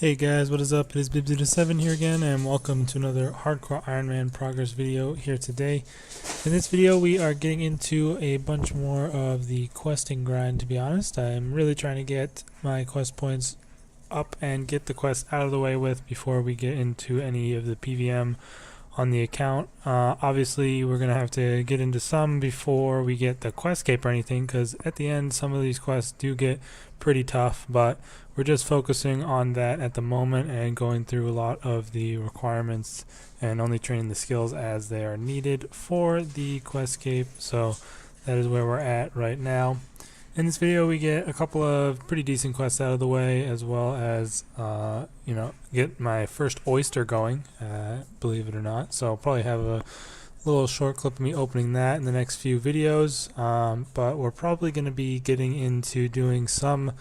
Hey guys, what is up? It is Bib07 here again, and welcome to another Hardcore Iron Man progress video here today. In this video, we are getting into a bunch more of the questing grind, to be honest. I'm really trying to get my quest points up and get the quest out of the way with before we get into any of the PVM on the account. Obviously, we're going to have to get into some before we get the quest cape or anything, because at the end, some of these quests do get pretty tough, but we're just focusing on that at the moment and going through a lot of the requirements and only training the skills as they are needed for the quest cape. So that is where we're at right now. In this video, we get a couple of pretty decent quests out of the way, as well as get my first oyster going, believe it or not. So I'll probably have a little short clip of me opening that in the next few videos, but we're probably going to be getting into doing some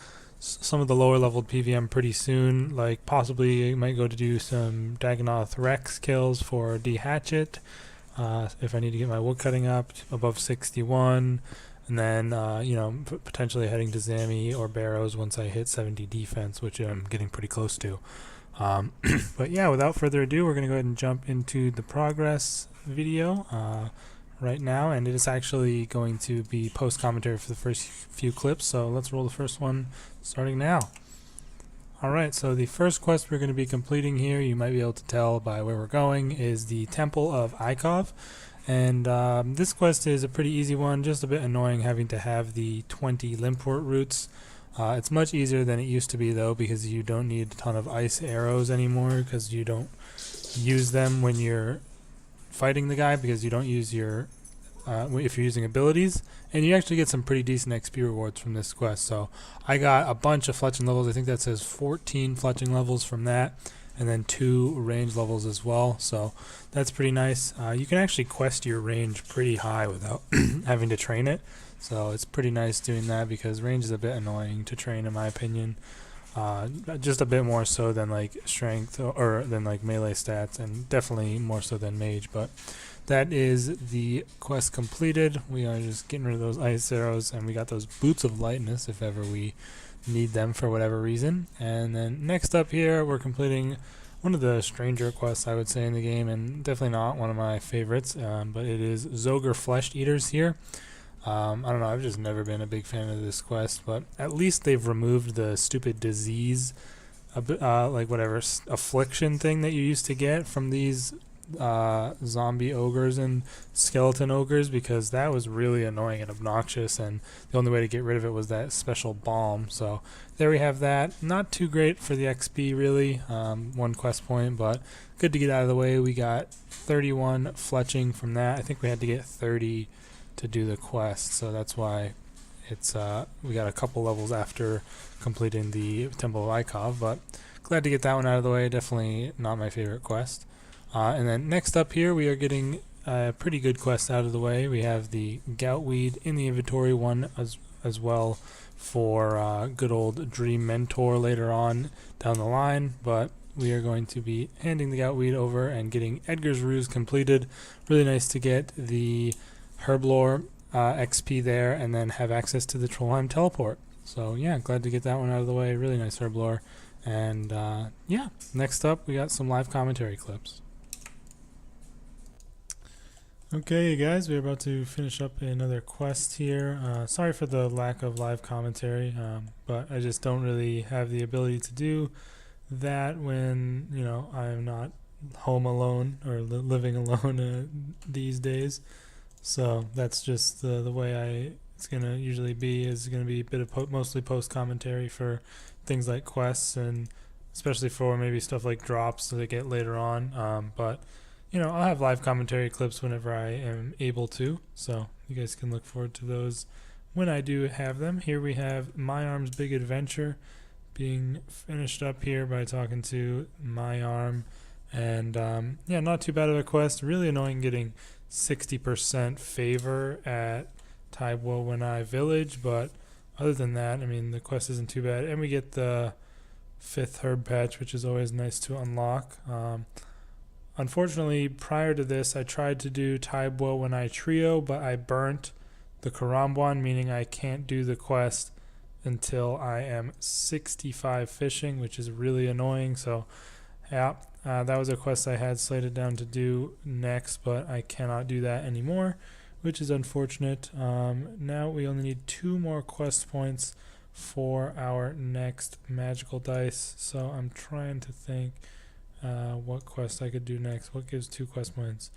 of the lower leveled PVM pretty soon. Like possibly I might go to do some Dagonoth Rex kills for D-Hatchet if I need to get my woodcutting up above 61, and then potentially heading to Zami or Barrows once I hit 70 defense, which I'm getting pretty close to. But yeah, without further ado, we're going to go ahead and jump into the progress video right now, and it is actually going to be post commentary for the first few clips, so let's roll the first one starting now. Alright, so the first quest we're going to be completing here, you might be able to tell by where we're going, is the Temple of Ikov. And this quest is a pretty easy one, just a bit annoying having to have the 20 Limport roots. It's much easier than it used to be though, because you don't need a ton of ice arrows anymore, because you don't use them when you're fighting the guy, because you don't use your if you're using abilities, and you actually get some pretty decent XP rewards from this quest. So I got a bunch of fletching levels. I think that says 14 fletching levels from that, and then 2 range levels as well, so that's pretty nice. You can actually quest your range pretty high without having to train it, so it's pretty nice doing that, because range is a bit annoying to train in my opinion. Just a bit more so than like strength or than like melee stats, and definitely more so than mage. But that is the quest completed. We are just getting rid of those ice arrows, and we got those boots of lightness if ever we need them for whatever reason. And then next up here, we're completing one of the stranger quests, I would say, in the game, and definitely not one of my favorites, but it is Zogre Flesh Eaters here. I don't know, I've just never been a big fan of this quest, but at least they've removed the stupid disease, like whatever affliction thing that you used to get from these zombie ogres and skeleton ogres, because that was really annoying and obnoxious, and the only way to get rid of it was that special balm. So there we have that. Not too great for the XP really, 1 quest point, but good to get out of the way. We got 31 fletching from that. I think we had to get 30 to do the quest, so that's why it's we got a couple levels after completing the Temple of Ikov, but glad to get that one out of the way. Definitely not my favorite quest. And then next up here, we are getting a pretty good quest out of the way. We have the Goutweed in the inventory one as well for good old Dream Mentor later on down the line, but we are going to be handing the Goutweed over and getting Edgar's Ruse completed. Really nice to get the Herblore XP there, and then have access to the Trollheim teleport. So yeah, glad to get that one out of the way. Really nice Herblore. And yeah, next up we got some live commentary clips. Okay guys, we're about to finish up another quest here. Sorry for the lack of live commentary, but I just don't really have the ability to do that when I'm not home alone or living alone these days. So that's just the way it's gonna usually be. Is gonna be a bit of mostly post commentary for things like quests, and especially for maybe stuff like drops that I get later on. But I'll have live commentary clips whenever I am able to, so you guys can look forward to those when I do have them. Here we have My Arm's Big Adventure being finished up here by talking to My Arm, and yeah, not too bad of a quest. Really annoying getting 60% favor at Taiwowenai Village, but other than that, I mean, the quest isn't too bad, and we get the 5th herb patch, which is always nice to unlock. Unfortunately, prior to this, I tried to do Taiwowenai Trio, but I burnt the Karambwan, meaning I can't do the quest until I am 65 fishing, which is really annoying. So yeah, that was a quest I had slated down to do next, but I cannot do that anymore, which is unfortunate. Now we only need 2 more quest points for our next magical dice, so I'm trying to think what quest I could do next. What gives 2 quest points?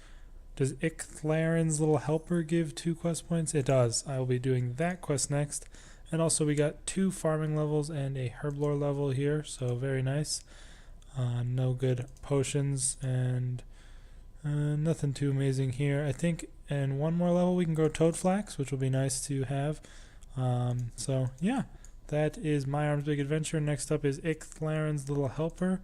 Does Icthlaren's little helper give 2 quest points? It does. I will be doing that quest next. And also we got 2 farming levels and a herblore level here, so very nice. No good potions and nothing too amazing here. I think in 1 more level we can grow toad flax, which will be nice to have. So yeah, that is My Arm's Big Adventure. Next up is Icthlaren's little helper.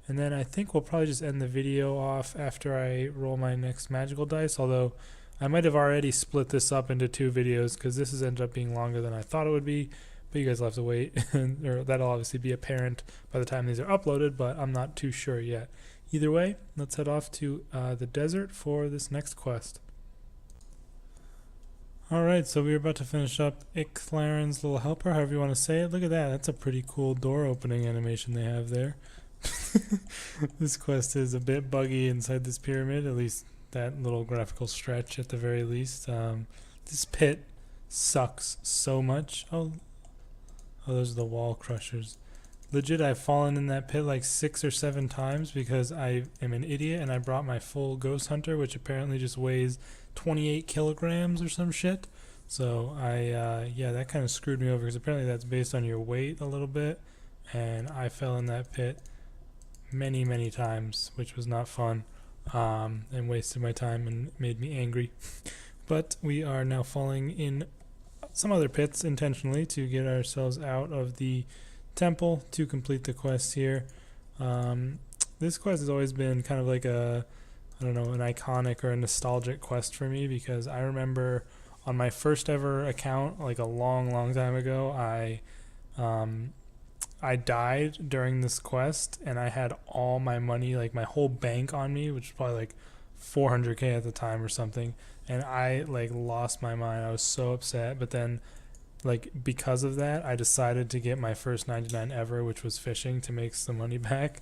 And then I think we'll probably just end the video off after I roll my next magical dice, although I might have already split this up into 2 videos because this has ended up being longer than I thought it would be. But you guys will have to wait, or that'll obviously be apparent by the time these are uploaded, but I'm not too sure yet. Either way, let's head off to the desert for this next quest. Alright, so we're about to finish up Icthlaren's little helper, however you want to say it. Look at that, that's a pretty cool door opening animation they have there. This quest is a bit buggy inside this pyramid, at least that little graphical stretch at the very least. This pit sucks so much. Oh, those are the wall crushers. Legit, I've fallen in that pit like 6 or 7 times because I am an idiot and I brought my full ghost hunter, which apparently just weighs 28 kilograms or some shit. So yeah, that kind of screwed me over because apparently that's based on your weight a little bit, and I fell in that pit many times, which was not fun, and wasted my time and made me angry. But we are now falling in some other pits intentionally to get ourselves out of the temple to complete the quest here. This quest has always been kind of like I don't know, an iconic or a nostalgic quest for me, because I remember on my first ever account, like a long time ago, I died during this quest and I had all my money, like my whole bank on me, which was probably like 400k at the time or something, and I like lost my mind. I was so upset, but then like because of that I decided to get my first 99 ever, which was fishing, to make some money back.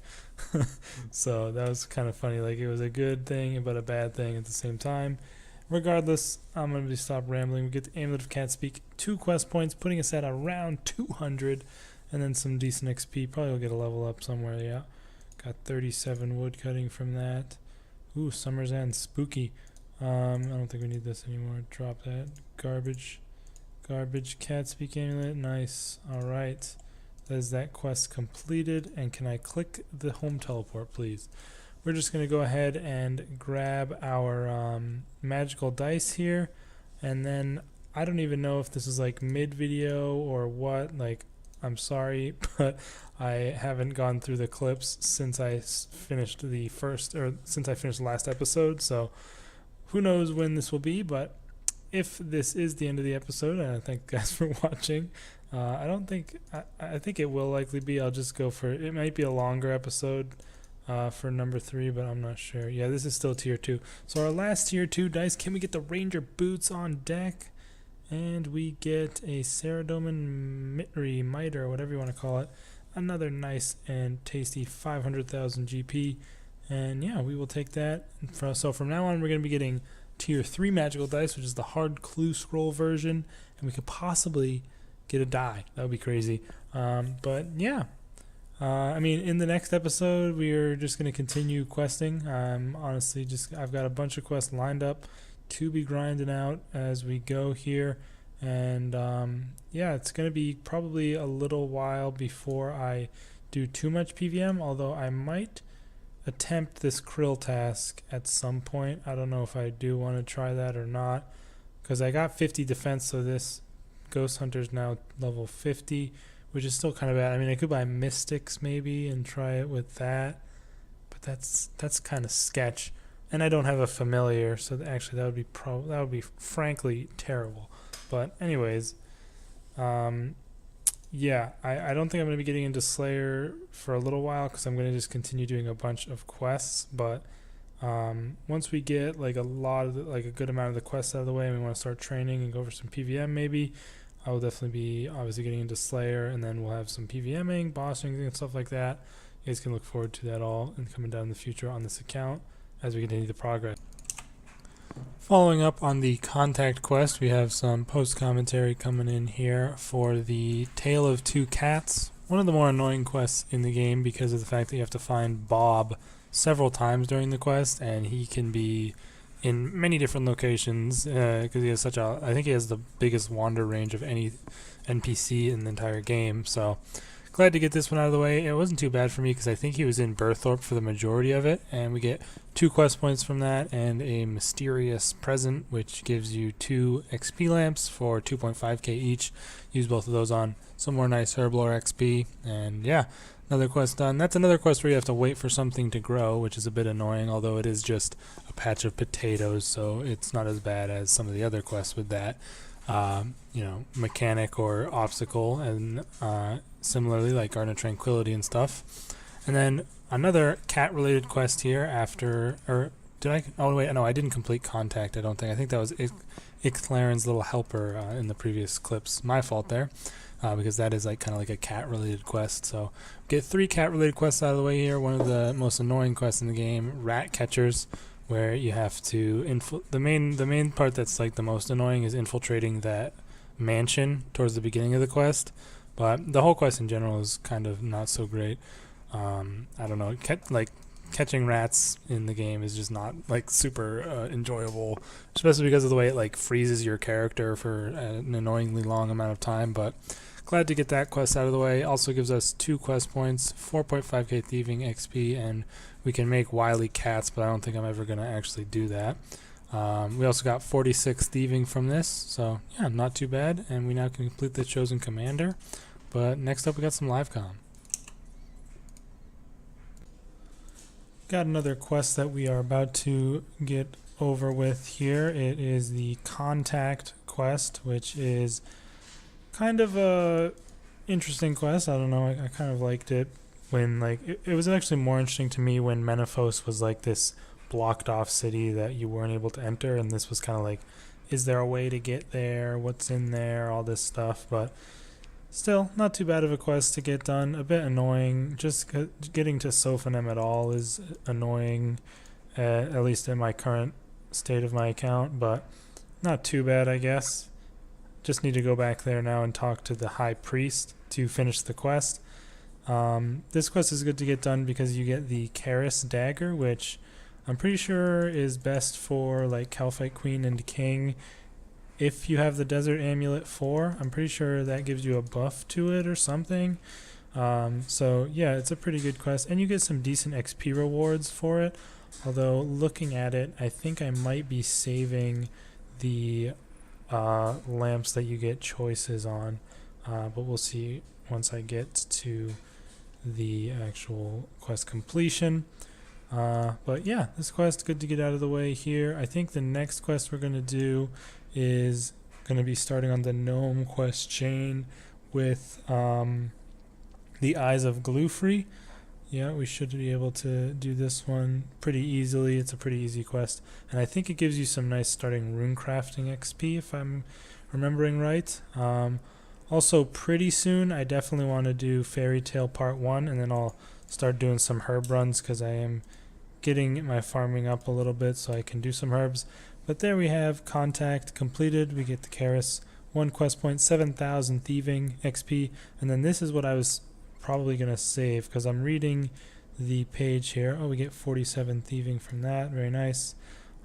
So that was kind of funny. Like, it was a good thing but a bad thing at the same time. Regardless, I'm going to stop rambling. We get the Amulet of Catspeak, 2 quest points, putting us at around 200, and then some decent XP. Probably will get a level up somewhere. Yeah, got 37 wood cutting from that. Ooh, Summer's End, spooky. I don't think we need this anymore. Drop that. Garbage Catspeak Amulet, nice. Alright, that is that quest completed. And can I click the home teleport, please? We're just going to go ahead and grab our magical dice here, and then I don't even know if this is like mid-video or what. Like, I'm sorry, but I haven't gone through the clips since I finished since I finished the last episode, so who knows when this will be. But if this is the end of the episode, and I thank you guys for watching. I think it will likely be. I'll just go for it. Might be a longer episode for number 3, but I'm not sure. Yeah, this is still tier 2. So our last tier 2 dice, can we get the Ranger Boots on deck? And we get a Saradomin Miter, whatever you want to call it. Another nice and tasty 500,000 GP. And yeah, we will take that. So from now on, we're going to be getting tier 3 magical dice, which is the hard clue scroll version. And we could possibly get a die. That would be crazy. But yeah. I mean, in the next episode, we are just going to continue questing. Honestly, I've got a bunch of quests lined up to be grinding out as we go here, and yeah, it's going to be probably a little while before I do too much PVM, although I might attempt this krill task at some point. I don't know if I do want to try that or not, because I got 50 defense, so this ghost hunter's now level 50, which is still kind of bad. I mean, I could buy mystics maybe and try it with that, but that's kind of sketch. And I don't have a familiar, so actually that would be frankly terrible. But anyways, yeah, I don't think I'm going to be getting into Slayer for a little while, because I'm going to just continue doing a bunch of quests. But once we get like a good amount of the quests out of the way, and we want to start training and go for some PVM maybe, I will definitely be obviously getting into Slayer, and then we'll have some PVMing, bossing, and stuff like that. You guys can look forward to that all and coming down in the future on this account as we continue the progress. Following up on the contact quest, we have some post commentary coming in here for the Tale of Two Cats. One of the more annoying quests in the game because of the fact that you have to find Bob several times during the quest, and he can be in many different locations because he has such a, I think he has the biggest wander range of any NPC in the entire game. So glad to get this one out of the way. It wasn't too bad for me because I think he was in Burthorpe for the majority of it, and we get 2 quest points from that and a mysterious present which gives you 2 XP lamps for 2.5k each. Use both of those on some more nice Herblore XP, and yeah, another quest done. That's another quest where you have to wait for something to grow, which is a bit annoying, although it is just a patch of potatoes, so it's not as bad as some of the other quests with that. Mechanic or obstacle, and similarly like Garden of Tranquility and stuff. And then another cat related quest here after, or did I, oh wait, no, I didn't complete Contact, I don't think. I think that was Ixlaren's little helper in the previous clips. My fault there, because that is like kind of like a cat related quest. So get 3 cat related quests out of the way here. One of the most annoying quests in the game, Rat Catchers, where you have to the main part that's like the most annoying is infiltrating that mansion towards the beginning of the quest, but the whole quest in general is kind of not so great. I don't know, catching rats in the game is just not like super enjoyable, especially because of the way it like freezes your character for an annoyingly long amount of time. But glad to get that quest out of the way. Also gives us 2 quest points, 4.5k thieving XP, and we can make wily cats, but I don't think I'm ever going to actually do that. We also got 46 thieving from this, so yeah, not too bad, and we now can complete the Chosen Commander. But next up we got some live comm. Got another quest that we are about to get over with here. It is the Contact quest, which is kind of a interesting quest. I don't know, I kind of liked it when it was actually more interesting to me when Menaphos was like this blocked off city that you weren't able to enter, and this was kind of like, is there a way to get there, what's in there, all this stuff. But still not too bad of a quest to get done. A bit annoying, just getting to Sophanem at all is annoying, at least in my current state of my account, but not too bad, I guess. Just need to go back there now and talk to the High Priest to finish the quest. This quest is good to get done because you get the Karis Dagger, which I'm pretty sure is best for like Calphite Queen and King. If you have the Desert Amulet 4, I'm pretty sure that gives you a buff to it or something. So yeah, it's a pretty good quest, and you get some decent XP rewards for it. Although looking at it, I think I might be saving the lamps that you get choices on, but we'll see once I get to the actual quest completion. But yeah, this quest good to get out of the way here. I think the next quest we're going to do is going to be starting on the Gnome quest chain with the Eyes of Glufrey. Yeah, we should be able to do this one pretty easily. It's a pretty easy quest, and I think it gives you some nice starting rune crafting XP if I'm remembering right. Also pretty soon I definitely want to do Fairy Tale Part 1, and then I'll start doing some herb runs because I am getting my farming up a little bit so I can do some herbs. But there we have Contact completed. We get the Karis 1 quest point, 7,000 thieving XP, and then this is what I was probably going to save because I'm reading the page here. Oh, we get 47 thieving from that. Very nice.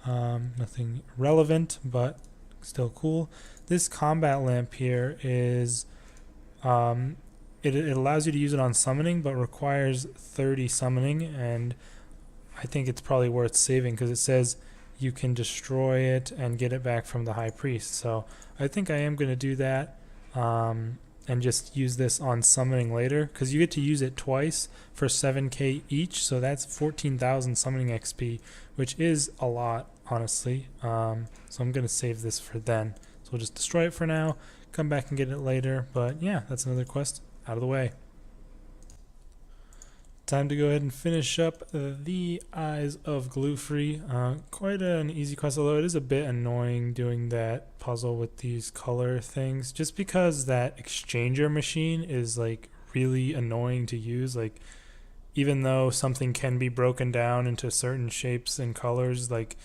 Nothing relevant, but still cool. This combat lamp here is it allows you to use it on summoning, but requires 30 summoning, and I think it's probably worth saving because it says you can destroy it and get it back from the High Priest. So I think I am going to do that and just use this on summoning later, because you get to use it twice for 7k each, so that's 14,000 summoning XP, which is a lot, honestly. So I'm going to save this for then. So we'll just destroy it for now, come back and get it later. But yeah, that's another quest out of the way. Time to go ahead and finish up the Eyes of Glue-Free. Quite an easy quest, although it is a bit annoying doing that puzzle with these color things, just because that exchanger machine is like really annoying to use. Like, even though something can be broken down into certain shapes and colors, like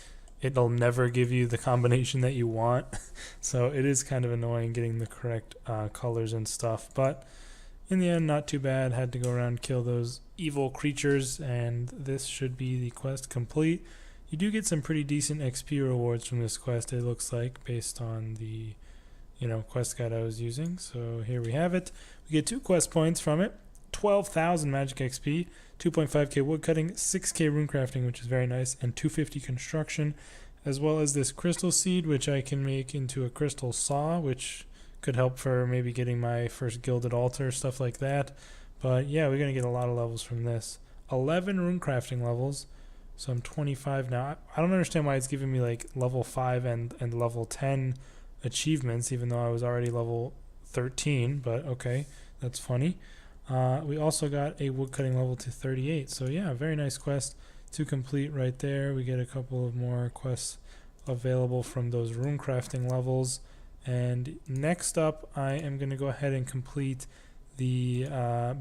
it'll never give you the combination that you want. So it is kind of annoying getting the correct colors and stuff, but in the end, not too bad. Had to go around and kill those evil creatures, and this should be the quest complete. You do get some pretty decent XP rewards from this quest, it looks like, based on the quest guide I was using. So here we have it. We get 2 quest points from it, 12,000 magic XP, 2.5k woodcutting, 6k runecrafting, which is very nice, and 250 construction, as well as this crystal seed, which I can make into a crystal saw, which could help for maybe getting my first gilded altar, stuff like that. But yeah, we're going to get a lot of levels from this. 11 runecrafting levels, so I'm 25 now. I don't understand why it's giving me like level 5 and level 10 achievements, even though I was already level 13, but okay, that's funny. We also got a woodcutting level to 38, so yeah, very nice quest to complete right there. We get a couple of more quests available from those runecrafting levels. And next up, I am going to go ahead and complete the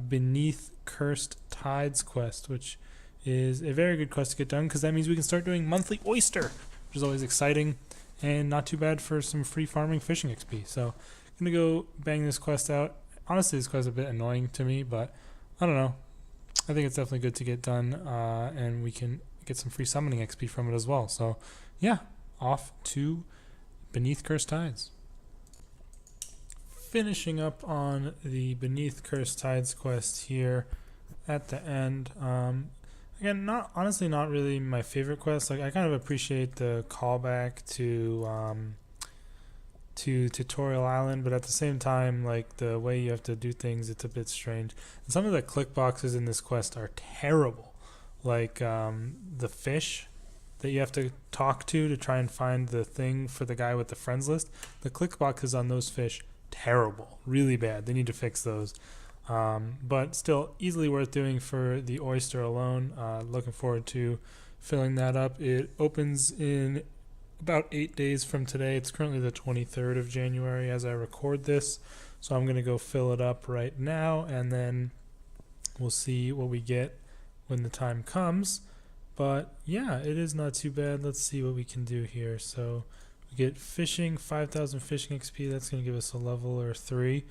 Beneath Cursed Tides quest, which is a very good quest to get done, because that means we can start doing monthly oyster, which is always exciting and not too bad for some free farming fishing XP. So I'm going to go bang this quest out. Honestly, this quest is a bit annoying to me, but I don't know. I think it's definitely good to get done, and we can get some free summoning XP from it as well. So yeah, off to Beneath Cursed Tides. Finishing up on the Beneath Cursed Tides quest here at the end. Again, honestly not really my favorite quest. Like, I kind of appreciate the callback to Tutorial Island, but at the same time, like, the way you have to do things, it's a bit strange. And some of the click boxes in this quest are terrible. Like the fish that you have to talk to try and find the thing for the guy with the friends list. The click boxes on those fish, terrible, really bad. They need to fix those, but still easily worth doing for the oyster alone. Looking forward to filling that up. It opens in about 8 days from today. It's currently the 23rd of January as I record this, so I'm gonna go fill it up right now, and then we'll see what we get when the time comes. But yeah, it is not too bad. Let's see what we can do here. So get fishing, 5,000 fishing XP. That's going to give us a level or 3.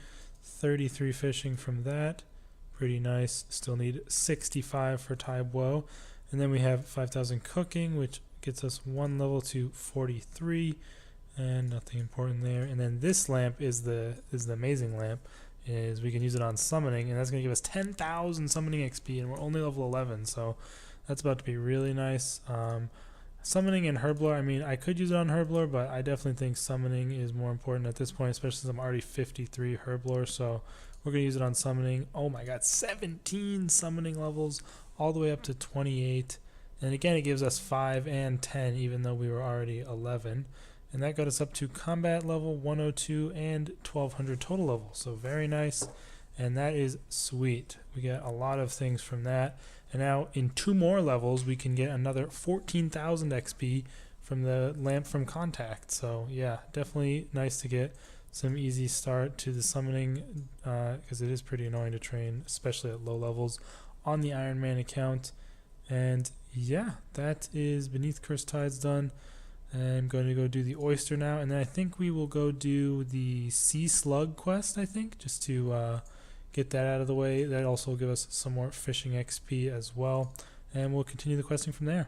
33 fishing from that. Pretty nice. Still need 65 for Taibo. And then we have 5,000 cooking, which gets us 1 level to 43. And nothing important there. And then this lamp is the amazing lamp. Is we can use it on summoning, and that's going to give us 10,000 summoning XP, and we're only level 11. So that's about to be really nice. Summoning and Herblore, I mean, I could use it on Herblore, but I definitely think summoning is more important at this point, especially since I'm already 53 Herblore, so we're going to use it on summoning. Oh my god, 17 summoning levels, all the way up to 28. And again, it gives us 5 and 10, even though we were already 11. And that got us up to combat level 102 and 1200 total level, so very nice. And that is sweet. We get a lot of things from that. And now in 2 more levels, we can get another 14,000 XP from the lamp from Contact. So yeah, definitely nice to get some easy start to the summoning, because it is pretty annoying to train, especially at low levels, on the Iron Man account. And yeah, that is Beneath Cursed Tides done. I'm going to go do the oyster now, and then I think we will go do the sea slug quest, I think, just to get that out of the way. That also will give us some more fishing XP as well, and we'll continue the questing from there.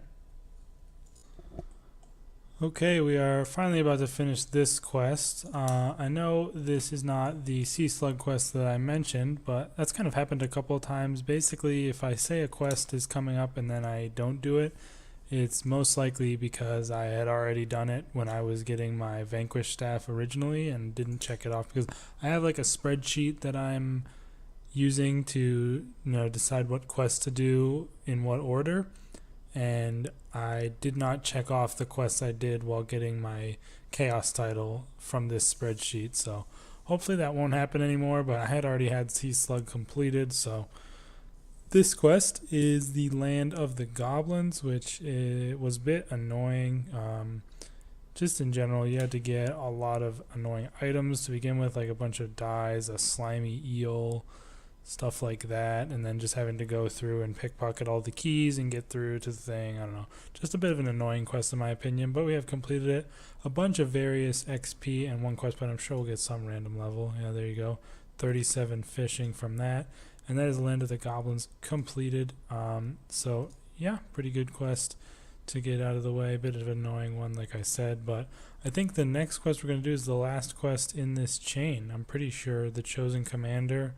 Okay, we are finally about to finish this quest. I know this is not the sea slug quest that I mentioned, but that's kind of happened a couple of times. Basically, if I say a quest is coming up and then I don't do it, it's most likely because I had already done it when I was getting my Vanquish staff originally and didn't check it off, because I have like a spreadsheet that I'm using to decide what quests to do in what order, and I did not check off the quests I did while getting my Chaos title from this spreadsheet, so hopefully that won't happen anymore. But I had already had Sea Slug completed, so This quest is the Land of the Goblins, which was a bit annoying. Just in general, you had to get a lot of annoying items to begin with, like a bunch of dyes, a slimy eel, stuff like that, and then just having to go through and pickpocket all the keys and get through to the thing. I don't know. Just a bit of an annoying quest in my opinion, but we have completed it. A bunch of various XP and one quest, but I'm sure we'll get some random level. Yeah, there you go. 37 fishing from that. And that is Land of the Goblins completed. So yeah, pretty good quest to get out of the way. A bit of an annoying one, like I said, but I think the next quest we're going to do is the last quest in this chain. I'm pretty sure the Chosen Commander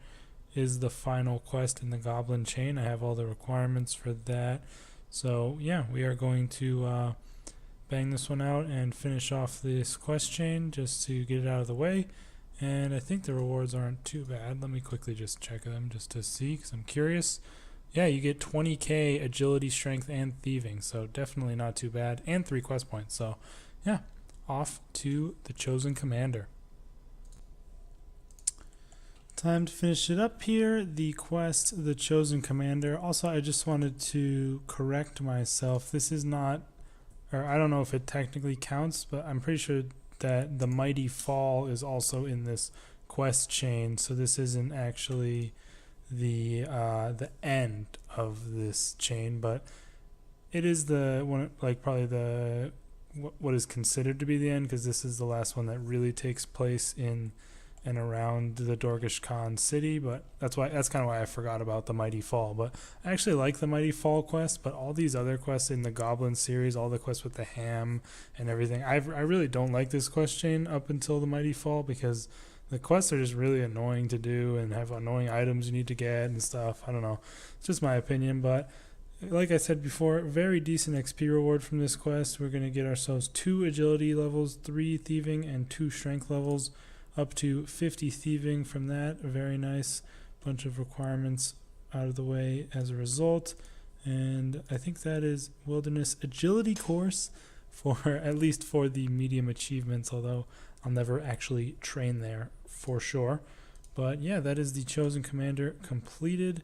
is the final quest in the Goblin chain. I have all the requirements for that. So yeah, we are going to bang this one out and finish off this quest chain just to get it out of the way. And I think the rewards aren't too bad. Let me quickly just check them just to see, because I'm curious. Yeah, you get 20k agility, strength, and thieving, so definitely not too bad, and 3 quest points. So yeah, off to the Chosen Commander. Time to finish it up here. The quest, the Chosen Commander. Also, I just wanted to correct myself. This is not, or I don't know if it technically counts, but I'm pretty sure that the Mighty Fall is also in this quest chain, so this isn't actually the end of this chain, but it is the one, like probably the what is considered to be the end, because this is the last one that really takes place in and around the Dorgish Khan city. But that's kind of why I forgot about the Mighty Fall. But I actually like the Mighty Fall quest, but all these other quests in the Goblin series, all the quests with the ham and everything, I really don't like this quest chain up until the Mighty Fall, because the quests are just really annoying to do and have annoying items you need to get and stuff. I don't know, it's just my opinion, but like I said before, very decent XP reward from this quest. We're going to get ourselves 2 agility levels, 3 thieving, and 2 strength levels, up to 50 thieving from that. A very nice bunch of requirements out of the way as a result. And I think that is Wilderness Agility course, for at least for the medium achievements, although I'll never actually train there for sure. But yeah, that is the Chosen Commander completed.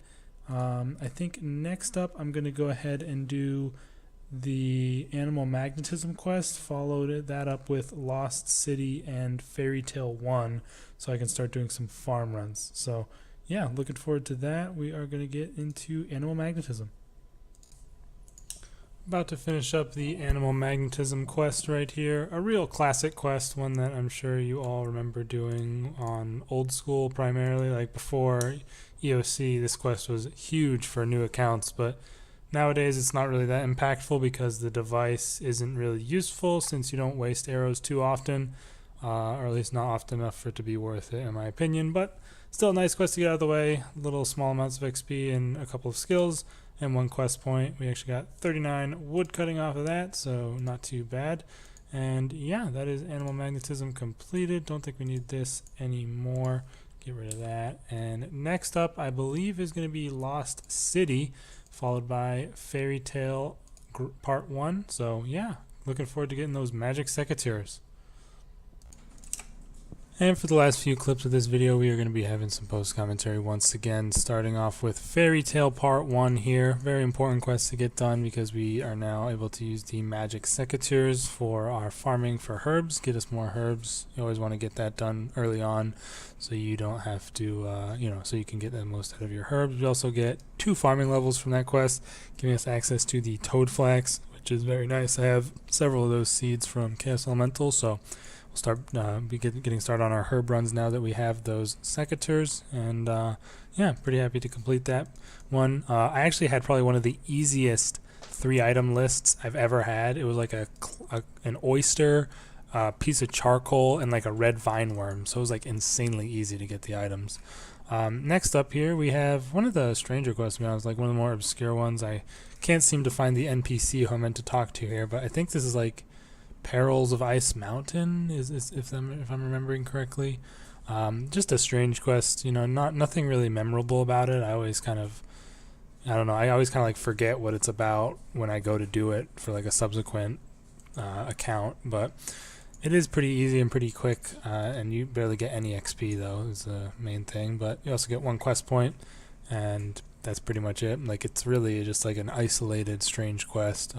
I think next up I'm going to go ahead and do the Animal Magnetism quest, followed that up with Lost City and Fairy Tale 1, so I can start doing some farm runs. So yeah, looking forward to that. We are going to get into Animal Magnetism. About to finish up the Animal Magnetism quest right here. A real classic quest, one that I'm sure you all remember doing on old school primarily, like before EOC. This quest was huge for new accounts, but nowadays it's not really that impactful because the device isn't really useful since you don't waste arrows too often, or at least not often enough for it to be worth it in my opinion. But still a nice quest to get out of the way. Little small amounts of XP and a couple of skills and 1 quest point. We actually got 39 wood cutting off of that, so not too bad. And yeah, that is Animal Magnetism completed. Don't think we need this anymore. Get rid of that. And next up, I believe, is going to be Lost City, followed by Fairy Tale Part 1. So yeah, looking forward to getting those magic secateurs. And for the last few clips of this video, we are going to be having some post commentary once again, starting off with Fairy Tale Part 1 here. Very important quest to get done because we are now able to use the magic secateurs for our farming for herbs, get us more herbs. You always want to get that done early on so you don't have to, so you can get the most out of your herbs. We also get 2 farming levels from that quest, giving us access to the Toad Flax, which is very nice. I have several of those seeds from Chaos Elemental, so we'll start getting started on our herb runs now that we have those secateurs. And yeah, pretty happy to complete that one. I actually had probably one of the easiest 3-item lists I've ever had. It was like an oyster, piece of charcoal, and like a red vine worm, so it was like insanely easy to get the items. Next up here we have one of the stranger quests, to be honest, like one of the more obscure ones. I can't seem to find the NPC who I meant to talk to here, but I think this is like Perils of Ice Mountain, if I'm remembering correctly. Just a strange quest, nothing really memorable about it. I always kind of like forget what it's about when I go to do it for like a subsequent account, but it is pretty easy and pretty quick, and you barely get any XP though, is the main thing. But you also get 1 quest point, and that's pretty much it. Like, it's really just like an isolated strange quest.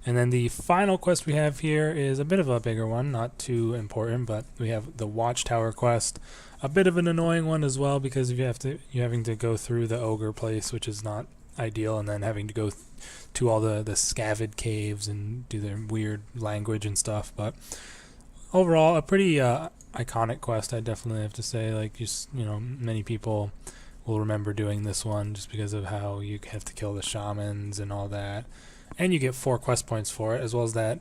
And then the final quest we have here is a bit of a bigger one, not too important, but we have the Watchtower quest. A bit of an annoying one as well, because you're having to go through the ogre place, which is not ideal, and then having to go to all the scavid caves and do their weird language and stuff. But overall, a pretty iconic quest, I definitely have to say. Like, just, many people will remember doing this one just because of how you have to kill the shamans and all that. And you get 4 quest points for it, as well as that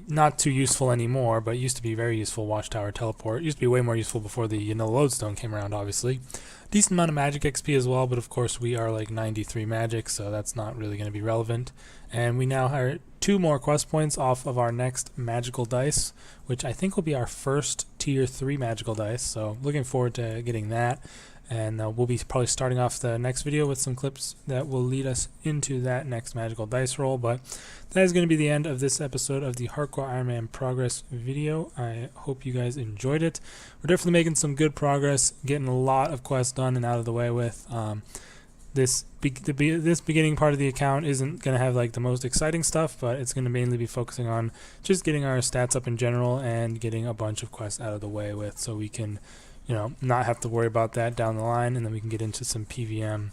not too useful anymore, but used to be very useful Watchtower teleport. It used to be way more useful before the lodestone came around, obviously. Decent amount of magic XP as well, but of course we are like 93 magic, so that's not really going to be relevant. And we now have 2 more quest points off of our next magical dice, which I think will be our first tier 3 magical dice, so looking forward to getting that. And we'll be probably starting off the next video with some clips that will lead us into that next magical dice roll. But that is going to be the end of this episode of the Hardcore Iron Man Progress video. I hope you guys enjoyed it. We're definitely making some good progress, getting a lot of quests done and out of the way with. This beginning part of the account isn't going to have like the most exciting stuff, but it's going to mainly be focusing on just getting our stats up in general and getting a bunch of quests out of the way with, so we can not have to worry about that down the line, and then we can get into some PVM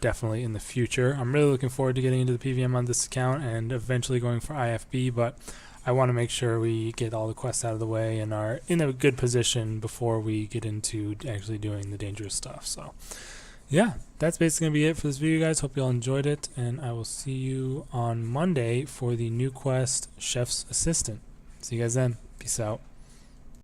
definitely in the future. I'm really looking forward to getting into the PVM on this account and eventually going for IFB, but I want to make sure we get all the quests out of the way and are in a good position before we get into actually doing the dangerous stuff. So yeah, that's basically going to be it for this video, guys. Hope you all enjoyed it, and I will see you on Monday for the new quest, Chef's Assistant. See you guys then. Peace out.